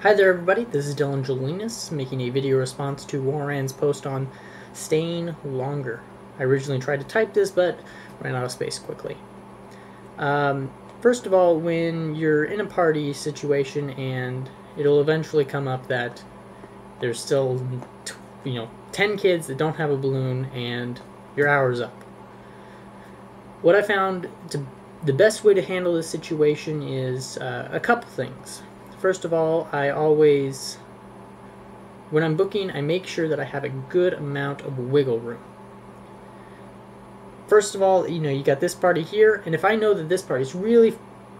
Hi there everybody, this is Dylan Jolinas making a video response to Warrenanns' post on staying longer. I originally tried to type this but ran out of space quickly. First of all, when you're in a party situation and it'll eventually come up that there's still 10 kids that don't have a balloon and your hour's up. What I found the best way to handle this situation is a couple things. First of all, when I'm booking, I make sure that I have a good amount of wiggle room. First of all, you got this party here, and if I know that this party is really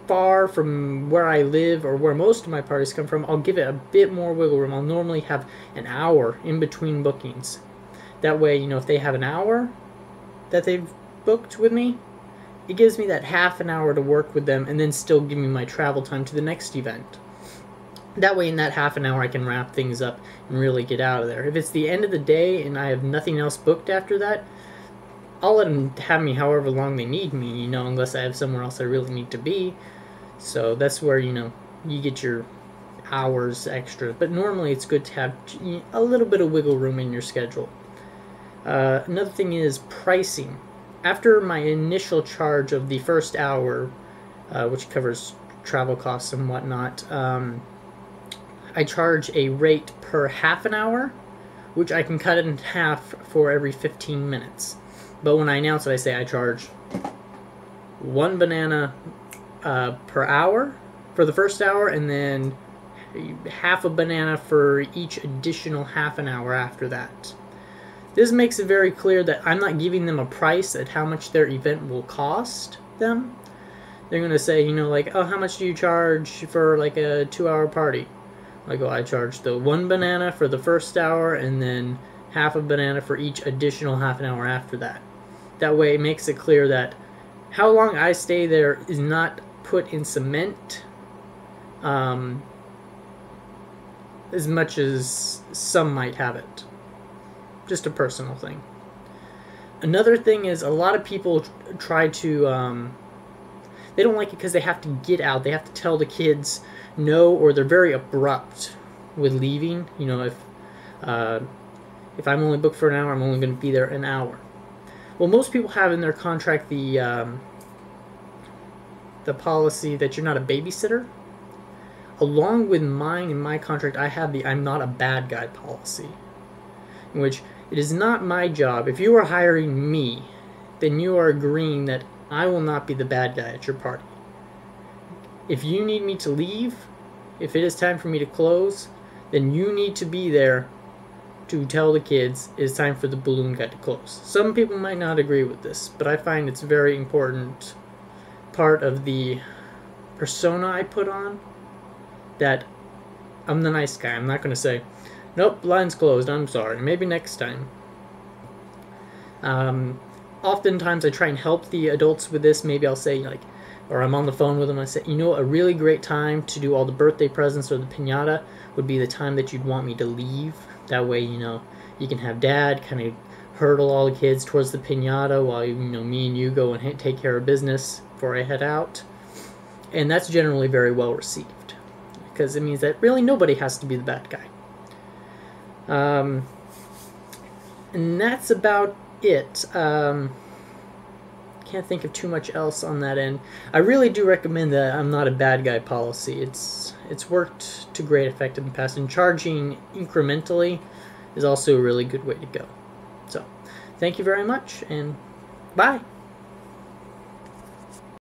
far from where I live or where most of my parties come from, I'll give it a bit more wiggle room. I'll normally have an hour in between bookings. That way, if they have an hour that they've booked with me, it gives me that half an hour to work with them and then still give me my travel time to the next event. That way in that half an hour I can wrap things up and really get out of there. If it's the end of the day and I have nothing else booked after that, I'll let them have me however long they need me, unless I have somewhere else I really need to be. So that's where, you get your hours extra. But normally it's good to have a little bit of wiggle room in your schedule. Another thing is pricing. After my initial charge of the first hour, which covers travel costs and whatnot, I charge a rate per half an hour, which I can cut it in half for every 15 minutes. But when I announce it, I say I charge 1 banana per hour for the first hour, and then half a banana for each additional half an hour after that. This makes it very clear that I'm not giving them a price at how much their event will cost them. They're going to say, like, oh, how much do you charge for like a 2-hour party? I go, I charge the 1 banana for the first hour and then half a banana for each additional half an hour after that. That way it makes it clear that how long I stay there is not put in cement as much as some might have it. Just a personal thing. Another thing is a lot of people try to they don't like it because they have to get out. They have to tell the kids no, or they're very abrupt with leaving. If I'm only booked for an hour, I'm only going to be there an hour. Well, most people have in their contract the policy that you're not a babysitter. Along with mine in my contract, I have the I'm not a bad guy policy, in which it is not my job. If you are hiring me, then you are agreeing that I will not be the bad guy at your party. If you need me to leave, if it is time for me to close, then you need to be there to tell the kids it's time for the balloon guy to close. Some people might not agree with this, but I find it's a very important part of the persona I put on, that I'm the nice guy. I'm not going to say, nope, line's closed, I'm sorry, maybe next time. Oftentimes I try and help the adults with this. Maybe I'll say, or I'm on the phone with them, I say, a really great time to do all the birthday presents or the piñata would be the time that you'd want me to leave. That way, you can have Dad kind of hurdle all the kids towards the piñata while, me and you go and take care of business before I head out. And that's generally very well received, because it means that really nobody has to be the bad guy. And that's about it. Can't think of too much else on that end. I really do recommend the I'm not a bad guy policy. It's worked to great effect in the past, and charging incrementally is also a really good way to go. So, thank you very much, and bye!